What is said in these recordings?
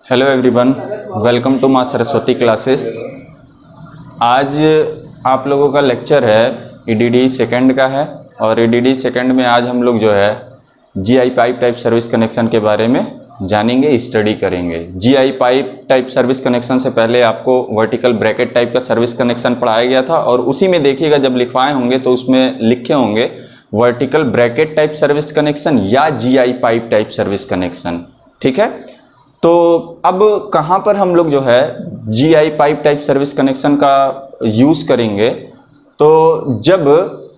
Hello everyone, welcome to माँ Saraswati classes. आज आप लोगों का लेक्चर है ईडीडी सेकंड का है और ईडीडी सेकंड में आज हम लोग जो है GI pipe type service connection के बारे में जानेंगे, स्टडी करेंगे। GI pipe type service connection से पहले आपको वर्टिकल ब्रैकेट टाइप का सर्विस कनेक्शन पढ़ाया गया था और उसी में देखिएगा जब लिखवाए होंगे तो उसमें लिखे होंगे vertical bracket type service connection या GI pipe type service connection. ठीक है, तो अब कहाँ पर हम लोग जो है GI pipe type service connection का यूज़ करेंगे, तो जब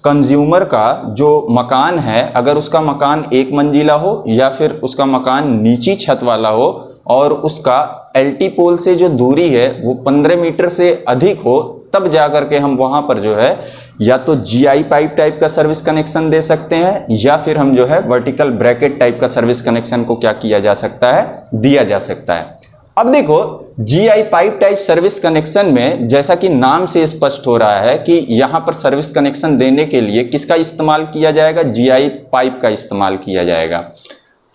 कंज्यूमर का जो मकान है अगर उसका मकान एक मंजिला हो या फिर उसका मकान नीची छत वाला हो और उसका एलटी पोल से जो दूरी है वो 15 मीटर से अधिक हो, तब जाकर के हम वहाँ पर जो है या तो जीआई पाइप टाइप का सर्विस कनेक्शन दे सकते हैं या फिर हम जो है वर्टिकल ब्रैकेट टाइप का सर्विस कनेक्शन को क्या किया जा सकता है, दिया जा सकता है। अब देखो GI pipe type service connection में जैसा कि नाम से स्पष्ट हो रहा है कि यहां पर सर्विस कनेक्शन देने के लिए किसका इस्तेमाल किया जाएगा, जीआई पाइप का इस्तेमाल किया जाएगा।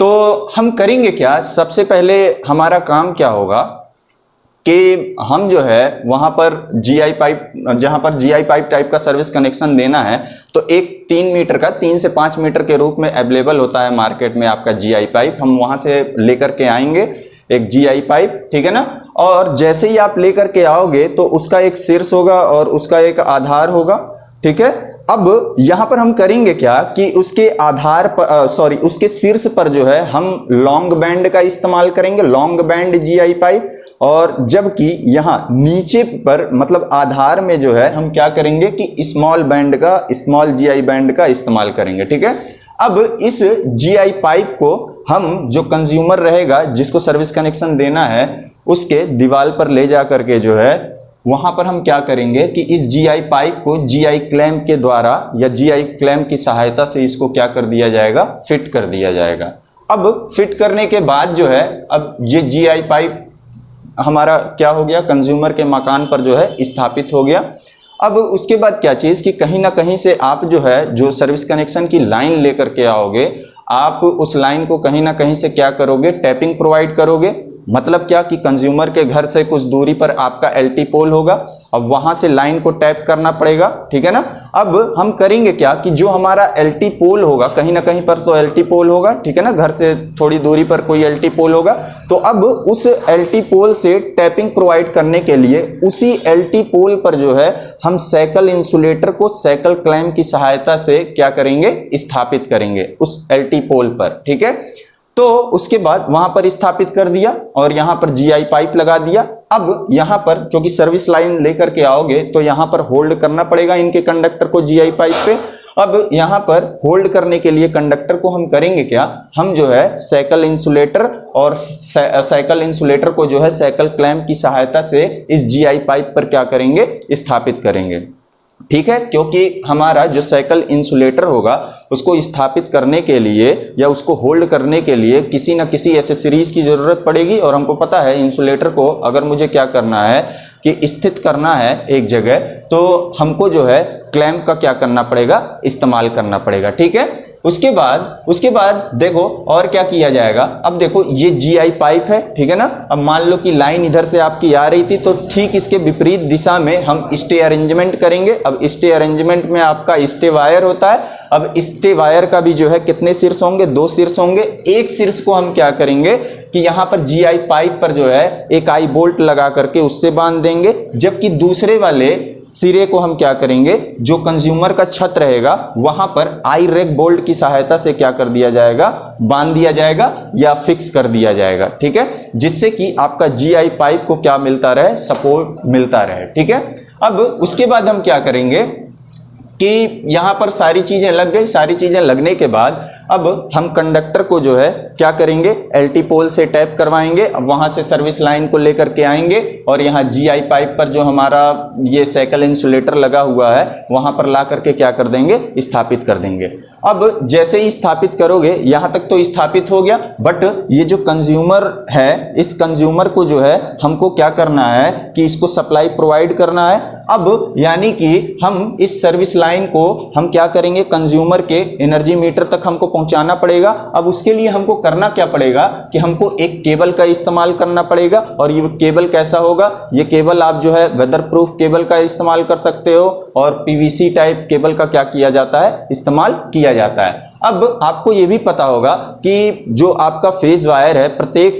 तो हम करेंगे क्या, सबसे पहले हमारा काम क्या होगा कि हम जो है वहां पर जीआई पाइप, जहां पर जीआई पाइप टाइप का सर्विस कनेक्शन देना है तो एक 3 मीटर का 3 से 5 मीटर के रूप में अवेलेबल होता है मार्केट में आपका जीआई पाइप। हम वहां से लेकर के आएंगे एक जीआई पाइप, ठीक है ना। और जैसे ही आप लेकर के आओगे तो उसका एक शीर्ष होगा और उसका एक आधार होगा, ठीक है। अब यहां पर हम करेंगे क्या कि उसके आधार पर उसके शीर्ष पर जो है हम लॉन्ग बैंड का इस्तेमाल करेंगे, लॉन्ग बैंड जीआई पाइप। और जबकि यहां नीचे पर मतलब आधार में जो है हम क्या करेंगे कि स्मॉल बैंड का, स्मॉल जीआई बैंड का इस्तेमाल करेंगे, ठीक है। अब इस जीआई पाइप को हम जो कंज्यूमर रहेगा जिसको सर्विस कनेक्शन देना है उसके दीवार पर ले जा करके जो है वहां पर हम क्या करेंगे कि इस जीआई पाइप को जीआई क्लैंप के द्वारा या जीआई क्लैंप की सहायता से इसको क्या कर दिया जाएगा, फिट कर दिया जाएगा। अब फिट करने के बाद जो है अब ये जीआई पाइप हमारा क्या हो गया, कंज्यूमर के मकान पर जो है स्थापित हो गया। अब उसके बाद क्या चीज कि कहीं ना कहीं से आप जो है जो सर्विस कनेक्शन की लाइन लेकर के आओगे, आप उस लाइन को कहीं ना कहीं से क्या करोगे, टैपिंग प्रोवाइड करोगे। मतलब क्या कि कंज्यूमर के घर से कुछ दूरी पर आपका एलटी पोल होगा, अब वहां से लाइन को टैप करना पड़ेगा, ठीक है ना। अब हम करेंगे क्या कि जो हमारा एलटी पोल होगा कहीं ना कहीं पर तो एलटी पोल होगा, ठीक है ना, घर से थोड़ी दूरी पर कोई एलटी पोल होगा। तो अब उस एलटी पोल से टैपिंग प्रोवाइड करने के लिए उसी एलटी पोल पर जो है हम साइकिल इंसुलेटर को साइकिल क्लैंप की सहायता से क्या करेंगे, स्थापित करेंगे उस एलटी पोल पर, ठीक है। तो उसके बाद वहां पर स्थापित कर दिया और यहां पर जीआई पाइप लगा दिया। अब यहां पर क्योंकि सर्विस लाइन लेकर के आओगे तो यहां पर होल्ड करना पड़ेगा इनके कंडक्टर को जीआई पाइप पे। अब यहां पर होल्ड करने के लिए कंडक्टर को हम करेंगे क्या, हम जो है साइकिल इंसुलेटर और साइकिल इंसुलेटर को जो है साइकिल क्लैंप की सहायता से इस जीआई पाइप पर क्या करेंगे, स्थापित करेंगे, ठीक है। क्योंकि हमारा जो साइकिल इंसुलेटर होगा उसको स्थापित करने के लिए या उसको होल्ड करने के लिए किसी ना किसी एसेसरीज की जरूरत पड़ेगी और हमको पता है इंसुलेटर को अगर मुझे क्या करना है कि स्थित करना है एक जगह तो हमको जो है क्लैंप का क्या करना पड़ेगा, इस्तेमाल करना पड़ेगा, ठीक है। उसके बाद देखो और क्या किया जाएगा। अब देखो ये जीआई पाइप है, ठीक है ना। अब मान लो कि लाइन इधर से आपकी आ रही थी तो ठीक इसके विपरीत दिशा में हम स्टे अरेंजमेंट करेंगे। अब स्टे अरेंजमेंट में आपका स्टे वायर होता है। अब स्टे वायर का भी जो है कितने शीर्ष होंगे, 2 शीर्ष होंगे। एक शीर्ष को हम क्या करेंगे कि यहां पर जीआई पाइप पर जो है एक आई बोल्ट लगा करके उससे बांध देंगे, जबकि दूसरे वाले सिरे को हम क्या करेंगे, जो कंज्यूमर का छत रहेगा वहां पर आई रेक बोल्ट की सहायता से क्या कर दिया जाएगा, बांध दिया जाएगा या फिक्स कर दिया जाएगा, ठीक है। जिससे कि आपका जीआई पाइप को क्या मिलता रहे, सपोर्ट मिलता रहे, ठीक है। अब उसके बाद हम क्या करेंगे कि यहां पर सारी चीजें लग गई। सारी चीजें लगने के बाद अब हम कंडक्टर को जो है क्या करेंगे, एलटी पोल से टैप करवाएंगे। अब वहां से सर्विस लाइन को लेकर के आएंगे और यहाँ जीआई पाइप पर जो हमारा ये साइकिल इंसुलेटर लगा हुआ है वहां पर ला करके क्या कर देंगे, स्थापित कर देंगे। अब जैसे ही स्थापित करोगे, यहां तक तो स्थापित हो गया, बट ये जो कंज्यूमर है इस कंज्यूमर को जो है हमको क्या करना है कि इसको सप्लाई प्रोवाइड करना है। अब यानी कि हम इस सर्विस लाइन को हम क्या करेंगे, कंज्यूमर के एनर्जी मीटर तक हमको पहुंचाना पड़ेगा। अब उसके लिए हमको करना क्या पड़ेगा कि हमको एक केबल का इस्तेमाल करना पड़ेगा। और ये केबल कैसा होगा, ये केबल आप जो है वेदर प्रूफ केबल का इस्तेमाल कर सकते हो, और पीवीसी टाइप केबल का क्या किया जाता है, इस्तेमाल किया जाता है। अब आपको ये भी पता होगा कि जो आपका फेज वायर है, प्रत्येक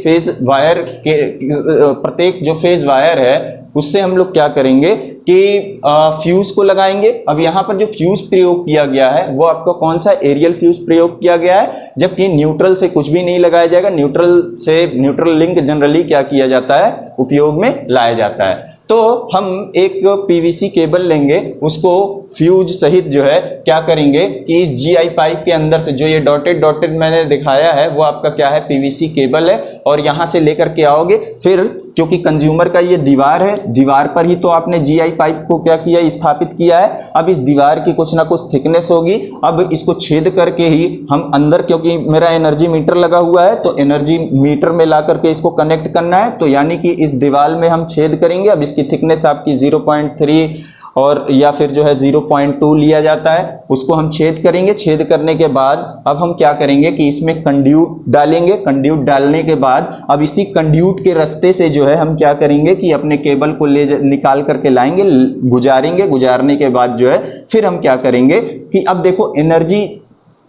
जो फेज वायर है उससे हम लोग क्या करेंगे कि फ्यूज को लगाएंगे। अब यहाँ पर जो फ्यूज प्रयोग किया गया है वो आपका कौन सा एरियल फ्यूज प्रयोग किया गया है, जबकि न्यूट्रल से कुछ भी नहीं लगाया जाएगा। न्यूट्रल लिंक जनरली क्या किया जाता है, उपयोग में लाया जाता है। तो हम एक पीवीसी केबल लेंगे, उसको फ्यूज सहित जो है क्या करेंगे कि इस जीआई पाइप के अंदर से, जो ये डॉटेड मैंने दिखाया है वो आपका क्या है, पीवीसी केबल है, और यहां से लेकर के आओगे। फिर क्योंकि कंज्यूमर का ये दीवार है, दीवार पर ही तो आपने जीआई पाइप को क्या किया, स्थापित किया है। अब इस दीवार की कुछ ना कुछ थिकनेस होगी। अब इसको छेद करके ही हम अंदर, क्योंकि मेरा एनर्जी मीटर लगा हुआ है तो एनर्जी मीटर में ला करके इसको कनेक्ट करना है। तो यानी कि इस दीवार में हम छेद करेंगे। अब इसकी थिकनेस आपकी 0.3 और या फिर जो है 0.2 लिया जाता है, उसको हम छेद करेंगे। छेद करने के बाद अब हम क्या करेंगे कि इसमें कंड्यूट डालेंगे। कंड्यूट डालने के बाद अब इसी कंड्यूट के रास्ते से जो है हम क्या करेंगे कि अपने केबल को निकाल करके लाएंगे, गुजारेंगे। गुजारने के बाद जो है फिर हम क्या करेंगे कि अब देखो एनर्जी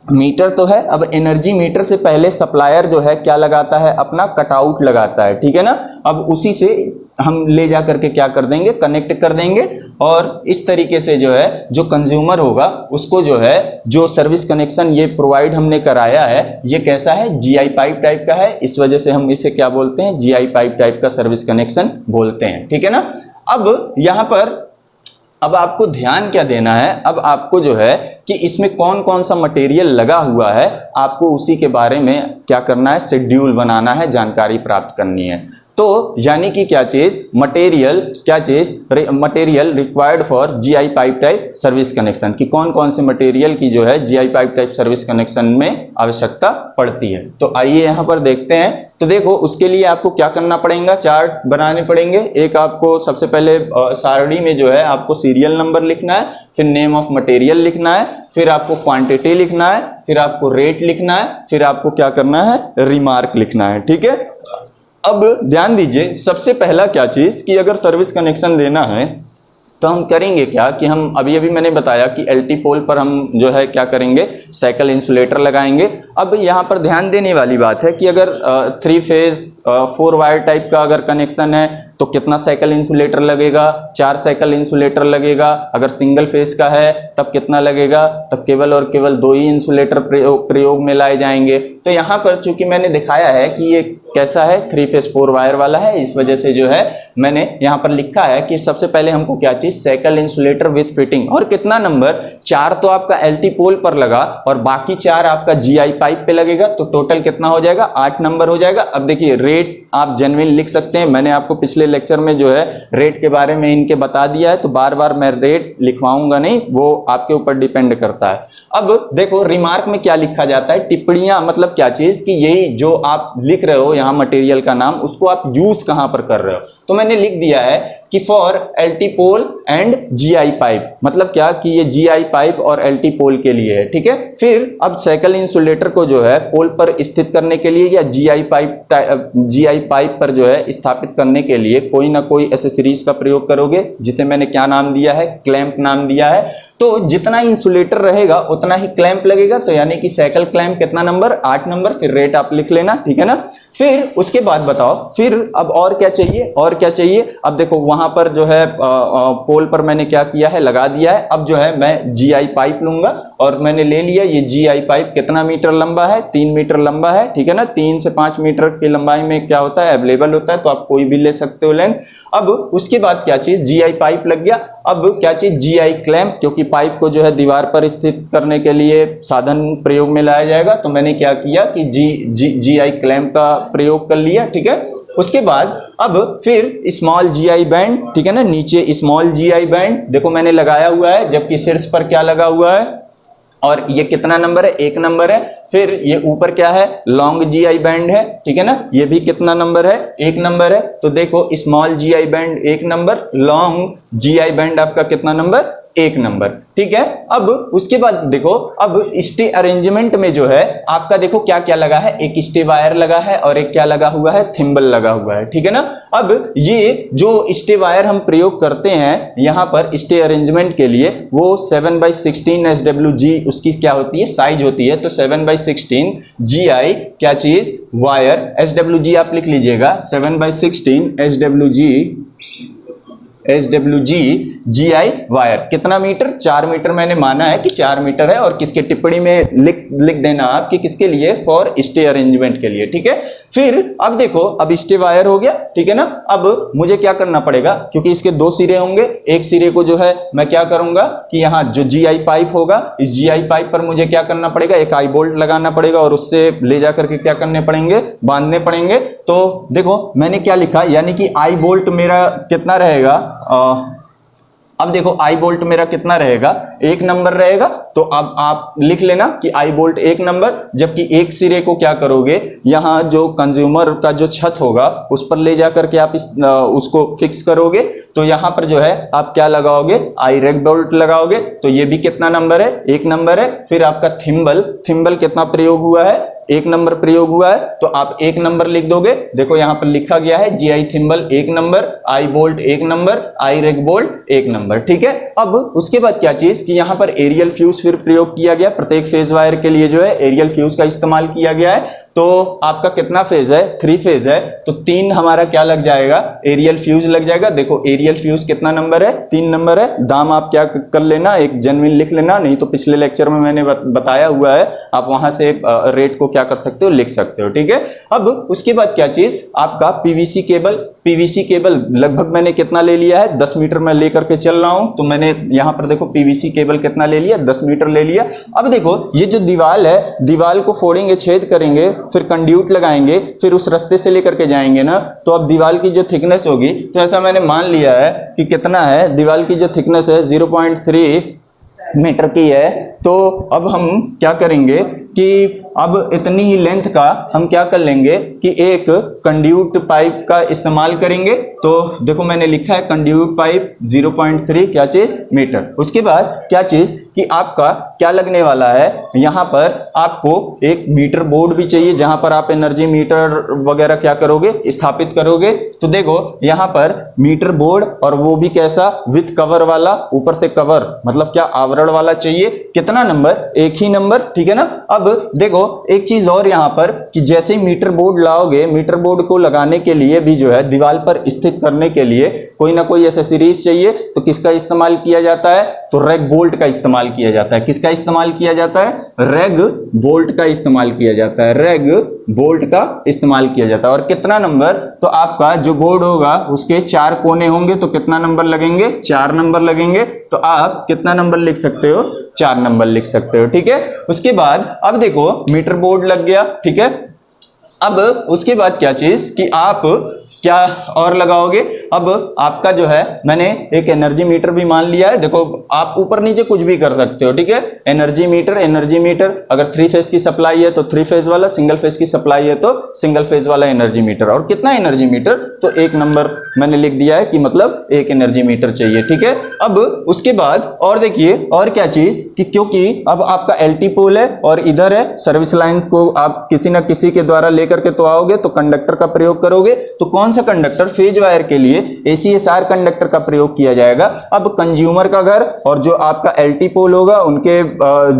मीटर तो है, अब एनर्जी मीटर से पहले सप्लायर जो है क्या लगाता है, अपना कटआउट लगाता है, ठीक है ना। अब उसी से हम ले जा करके क्या कर देंगे, कनेक्ट कर देंगे। और इस तरीके से जो है जो कंज्यूमर होगा उसको जो है जो सर्विस कनेक्शन ये प्रोवाइड हमने कराया है, ये कैसा है, जीआई पाइप टाइप का है। इस वजह से हम इसे क्या बोलते हैं, जीआई पाइप टाइप का सर्विस कनेक्शन बोलते हैं, ठीक है ना। अब यहां पर अब आपको ध्यान क्या देना है, अब आपको जो है कि इसमें कौन कौन सा मटेरियल लगा हुआ है, आपको उसी के बारे में क्या करना है, शेड्यूल बनाना है, जानकारी प्राप्त करनी है। तो यानी कि क्या चीज, material required for GI pipe type service connection, कि कौन कौन से मटेरियल की जो है GI pipe type service connection में आवश्यकता पड़ती है। तो आइए यहां पर देखते हैं। तो देखो उसके लिए आपको क्या करना पड़ेगा, चार्ट बनाने पड़ेंगे। एक आपको सबसे पहले सारणी में जो है आपको सीरियल नंबर लिखना है, फिर नेम ऑफ मटेरियल लिखना है, फिर आपको क्वांटिटी लिखना है, फिर आपको रेट लिखना है, फिर आपको क्या करना है, रिमार्क लिखना है, ठीक है। अब ध्यान दीजिए, सबसे पहला क्या चीज कि अगर सर्विस कनेक्शन देना है तो हम करेंगे क्या कि हम अभी मैंने बताया कि एलटी पोल पर हम जो है क्या करेंगे, साइकिल इंसुलेटर लगाएंगे। अब यहाँ पर ध्यान देने वाली बात है कि अगर 3 फेज 4 वायर टाइप का अगर कनेक्शन है तो कितना साइकिल इंसुलेटर लगेगा, 4 साइकिल इंसुलेटर लगेगा। अगर सिंगल फेज का है तब कितना लगेगा, तब केवल और केवल 2 ही इंसुलेटर प्रयोग में लाए जाएंगे। तो यहाँ पर चूंकि मैंने दिखाया है कि ये कैसा है, 3 फेज 4 वायर वाला है, इस वजह से जो है मैंने यहाँ पर लिखा है कि सबसे पहले हमको क्या चीज, साइकिल इंसुलेटर विथ फिटिंग। और कितना नंबर, 4 तो आपका एलटी पोल पर लगा और बाकी 4 आपका जीआई पाइप पे लगेगा, तो टोटल कितना हो जाएगा, 8 नंबर हो जाएगा। अब देखिए रेट आप जेन्युइन लिख सकते हैं, मैंने आपको पिछले लेक्चर में जो है रेट के बारे में इनके बता दिया है, तो बार बार मैं रेट लिखवाऊंगा नहीं, वो आपके ऊपर डिपेंड करता है। अब देखो रिमार्क में क्या लिखा जाता है, टिप्पणियां, मतलब क्या चीज कि यही जो आप लिख रहे हो यहाँ मटेरियल का नाम, उसको आप यूज कहां पर कर रहे हो। तो मैंने लिख दिया है कि for LT pole and GI pipe, मतलब क्या कि ये जीआई पाइप और एलटी पोल के लिए है, ठीक है। फिर अब साइकिल इंसुलेटर को जो है पोल पर स्थित करने के लिए या जीआई पाइप पर जो है स्थापित करने के लिए कोई ना कोई एसेसरीज का प्रयोग करोगे, जिसे मैंने क्या नाम दिया है, क्लैंप नाम दिया है। तो जितना इंसुलेटर रहेगा उतना ही क्लैंप लगेगा, तो यानी कि साइकिल क्लैंप कितना नंबर, 8 नंबर। फिर रेट आप लिख लेना, ठीक है ना। फिर उसके बाद बताओ, फिर अब और क्या चाहिए, और क्या चाहिए। अब देखो वहां पर जो है पोल पर मैंने क्या किया है, लगा दिया है। अब जो है मैं जीआई पाइप लूंगा और मैंने ले लिया, ये जीआई पाइप कितना मीटर लंबा है, 3 मीटर लंबा है, ठीक है ना। 3 से 5 मीटर की लंबाई में क्या होता है, अवेलेबल होता है, तो आप कोई भी ले सकते हो लेंथ। अब उसके बाद क्या चीज, जीआई पाइप लग गया। अब क्या चीज, जीआई क्लैंप, क्योंकि पाइप को जो है दीवार पर स्थित करने के लिए साधन प्रयोग में लाया जाएगा, तो मैंने क्या किया कि जीआई क्लैंप का प्रयोग कर लिया, ठीक है। उसके बाद अब फिर स्मॉल जीआई बैंड, ठीक है ना, नीचे स्मॉल जीआई बैंड देखो मैंने लगाया हुआ है, जबकि शीर्ष पर क्या लगा हुआ है, और ये कितना नंबर है, 1 नंबर है। फिर ये ऊपर क्या है, लॉन्ग GI बैंड है, ठीक है ना, ये भी कितना नंबर है, 1 नंबर है। तो देखो small GI band 1 number, long GI band आपका कितना नंबर, 1 नंबर, ठीक है। अब उसके बाद देखो, अब स्टे अरेंजमेंट में जो है आपका देखो क्या क्या लगा है, एक स्टे वायर लगा है और एक क्या लगा हुआ है, थिम्बल लगा हुआ है, ठीक है ना। अब ये जो स्टे वायर हम प्रयोग करते हैं यहां पर स्टे अरेंजमेंट के लिए, वो 7/16 SWG उसकी क्या होती है, साइज होती है। तो 7/16 GI क्या चीज, वायर, SWG आप लिख लीजिएगा, 7/16 SWG GI वायर, कितना मीटर, 4 मीटर मैंने माना है कि 4 मीटर है, और किसके टिप्पणी में लिख देना आप कि किसके लिए, फॉर स्टे अरेंजमेंट के लिए, ठीक है। फिर अब देखो, अब स्टे वायर हो गया, ठीक है ना। अब मुझे क्या करना पड़ेगा, क्योंकि इसके 2 सिरे होंगे, एक सिरे को जो है मैं क्या करूंगा कि यहाँ जो GI पाइप होगा, इस GI पाइप पर मुझे क्या करना पड़ेगा, एक आई बोल्ट लगाना पड़ेगा और उससे ले जाकर के क्या करने पड़ेंगे, बांधने पड़ेंगे। तो देखो मैंने क्या लिखा, यानी कि आई बोल्ट मेरा कितना रहेगा, अब देखो आई बोल्ट मेरा कितना रहेगा, 1 नंबर रहेगा। तो अब आप लिख लेना कि आई बोल्ट 1 नंबर, जबकि एक सिरे को क्या करोगे, यहां जो कंज्यूमर का जो छत होगा उस पर ले जाकर के आप उसको फिक्स करोगे। तो यहां पर जो है आप क्या लगाओगे, आई रेक बोल्ट लगाओगे। तो ये भी कितना नंबर है, 1 नंबर है। फिर आपका थिम्बल कितना प्रयोग हुआ है, 1 नंबर प्रयोग हुआ है। तो आप 1 नंबर लिख दोगे, देखो यहां पर लिखा गया है GI thimble 1 number, eye bolt 1 number, eye rake bolt 1 number, ठीक है। अब उसके बाद क्या चीज कि यहां पर एरियल फ्यूज फिर प्रयोग किया गया, प्रत्येक फेज वायर के लिए जो है एरियल फ्यूज का इस्तेमाल किया गया है। तो आपका कितना फेज है, 3 फेज है, तो 3 हमारा क्या लग जाएगा, एरियल फ्यूज लग जाएगा। देखो एरियल फ्यूज कितना नंबर है, 3 नंबर है। दाम आप क्या कर लेना, एक जेन्युइन लिख लेना, नहीं तो पिछले लेक्चर में मैंने बताया हुआ है, आप वहां से रेट को क्या कर सकते हो, लिख सकते हो, ठीक है। अब उसके बाद क्या चीज, आपका पीवीसी केबल लगभग मैंने कितना ले लिया है, 10 मीटर मैं लेकर के चल रहा हूं। तो मैंने यहां पर देखो पीवीसी केबल कितना ले लिया, 10 मीटर ले लिया। अब देखो ये जो दीवार है, दीवार को फोड़ेंगे, छेद करेंगे, फिर कंड्यूट लगाएंगे, फिर उस रास्ते से लेकर के जाएंगे ना। तो अब दीवार की जो थिकनेस होगी, तो ऐसा मैंने मान लिया है कि कितना है, दीवार की जो थिकनेस है 0.3 मीटर की है। तो अब हम क्या करेंगे कि अब इतनी ही लेंथ का हम क्या कर लेंगे कि एक कंड्यूट पाइप का इस्तेमाल करेंगे। तो देखो मैंने लिखा है कंड्यूट पाइप 0.3 क्या चीज, मीटर। उसके बाद क्या चीज कि आपका क्या लगने वाला है, यहां पर आपको एक मीटर बोर्ड भी चाहिए, जहां पर आप एनर्जी मीटर वगैरह क्या करोगे, स्थापित करोगे। तो देखो यहां पर मीटर बोर्ड, और वो भी कैसा, विथ कवर वाला, ऊपर से कवर मतलब क्या, आवरण वाला चाहिए। कितना नंबर, 1 ही नंबर, ठीक है ना। अब देखो एक चीज और यहां पर कि जैसे मीटर बोर्ड लाओगे, मीटर बोर्ड को लगाने के लिए भी जो है दीवार पर स्थित करने के लिए कोई ना कोई एसेसरीज चाहिए। तो किसका इस्तेमाल किया जाता है, तो रैग बोल्ट का इस्तेमाल किया जाता है। किसका इस्तेमाल किया जाता है, रैग बोल्ट का इस्तेमाल किया जाता है, रैग बोल्ट का इस्तेमाल किया जाता है। और कितना नंबर, तो आपका जो बोर्ड होगा उसके 4 कोने होंगे, तो कितना नंबर लगेंगे, 4 नंबर लगेंगे। तो आप कितना नंबर लिख सकते हो, 4 नंबर लिख सकते हो, ठीक है। उसके बाद अब देखो मीटर बोर्ड लग गया, ठीक है। अब उसके बाद क्या चीज कि आप क्या और लगाओगे, अब आपका जो है मैंने एक एनर्जी मीटर भी मान लिया है। देखो आप ऊपर नीचे कुछ भी कर सकते हो, ठीक है। एनर्जी मीटर अगर 3 फेज की सप्लाई है तो 3 फेज वाला, सिंगल फेज की सप्लाई है तो सिंगल फेज वाला एनर्जी मीटर। और कितना एनर्जी मीटर, तो 1 नंबर मैंने लिख दिया है कि मतलब 1 एनर्जी मीटर चाहिए, ठीक है। अब उसके बाद और देखिए और क्या चीज कि क्योंकि अब आपका एलटी पोल है और इधर है सर्विस लाइन को आप किसी ना किसी के द्वारा लेकर के तो आओगे, तो कंडक्टर का प्रयोग करोगे। तो कौन सा कंडक्टर, फेज वायर के लिए ACSR कंडक्टर का प्रयोग किया जाएगा। अब कंज्यूमर का घर और जो आपका एलटी पोल होगा उनके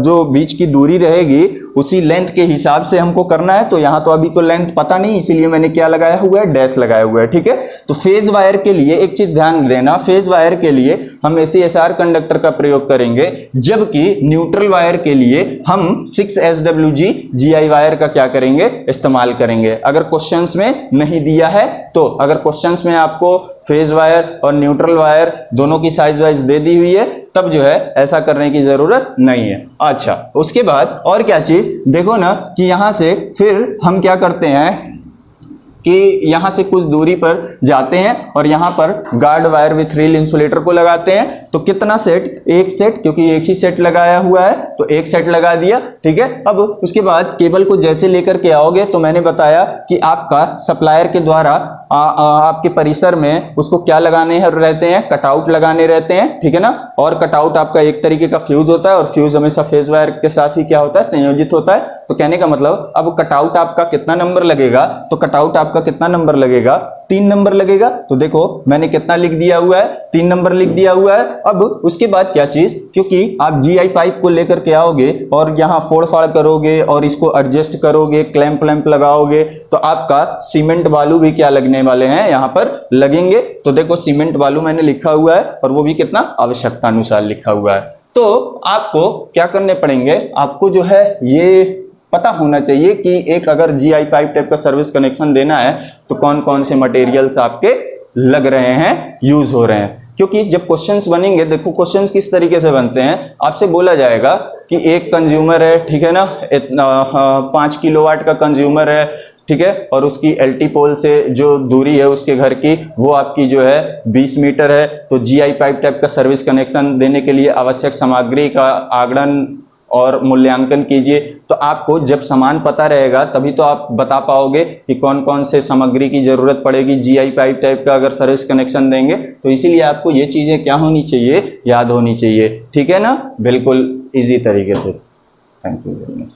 जो बीच की दूरी रहेगी उसी लेंथ के हिसाब से हमको करना है। तो यहां तो अभी तो लेंथ पता नहीं, इसीलिए मैंने क्या लगाया हुआ है, डैश लगाया हुआ है, ठीक है। तो फेज वायर के लिए एक चीज ध्यान देना, फेज वायर के लिए हम ACSR कंडक्टर का प्रयोग करेंगे, जबकि न्यूट्रल वायर के लिए हम 6SWG GI वायर का क्या करेंगे, इस्तेमाल करेंगे। अगर क्वेश्चंस में नहीं दिया है, तो अगर क्वेश्चंस में आपको फेज वायर और न्यूट्रल वायर दोनों की साइज वाइज दे दी हुई है, तब जो है ऐसा करने की जरूरत नहीं है। अच्छा उसके बाद और क्या चीज देखो ना कि यहां से फिर हम क्या करते हैं कि यहाँ से कुछ दूरी पर जाते हैं और यहाँ पर guard wire with reel insulator को लगाते हैं। तो कितना सेट? एक सेट, क्योंकि एक ही सेट लगाया हुआ है तो एक सेट लगा दिया, ठीक है। अब उसके बाद केबल को जैसे लेकर के आओगे तो मैंने बताया कि आपका सप्लायर के द्वारा आपके परिसर में उसको क्या लगाने रहते हैं? कटआउट लगाने रहते हैं, ठीक है ना। और कटआउट आपका एक तरीके का फ्यूज होता है और फ्यूज हमेशा फेज वायर के साथ ही क्या होता है? संयोजित होता है। तो कहने का मतलब अब कटआउट आपका कितना नंबर लगेगा? तो कटआउट आपका कितना नंबर लगेगा? 3 नंबर लगेगा। तो देखो मैंने कितना लिख दिया हुआ है? 3 नंबर लिख दिया हुआ है। अब उसके बाद क्या चीज, क्योंकि आप जीआई पाइप को लेकर के आओगे और यहाँ फोड़ फाड़ करोगे और इसको एडजस्ट करोगे, क्लैंप लैंप लगाओगे, तो आपका सीमेंट बालू भी क्या लगने वाले हैं? यहाँ पर लगेंगे। तो देखो सीमेंट बालू मैंने लिखा हुआ है और वो भी कितना? आवश्यकता अनुसार लिखा हुआ है। तो आपको क्या करने पड़ेंगे? आपको जो है ये पता होना चाहिए कि एक अगर जीआई पाइप टाइप का सर्विस कनेक्शन देना है तो कौन कौन से मटेरियल्स आपके लग रहे हैं, यूज हो रहे हैं। क्योंकि जब क्वेश्चंस बनेंगे, देखो क्वेश्चंस किस तरीके से बनते हैं, आपसे बोला जाएगा कि एक कंज्यूमर है, ठीक है ना, 5 किलोवाट का कंज्यूमर है, ठीक है, और उसकी एलटी पोल से जो दूरी है उसके घर की वो आपकी जो है 20 मीटर है। तो जीआई पाइप टाइप का सर्विस कनेक्शन देने के लिए आवश्यक सामग्री का आगणन और मूल्यांकन कीजिए। तो आपको जब सामान पता रहेगा तभी तो आप बता पाओगे कि कौन कौन से सामग्री की जरूरत पड़ेगी जीआई पाइप टाइप का अगर सर्विस कनेक्शन देंगे। तो इसीलिए आपको ये चीजें क्या होनी चाहिए? याद होनी चाहिए, ठीक है ना, बिल्कुल इजी तरीके से। Thank you very much.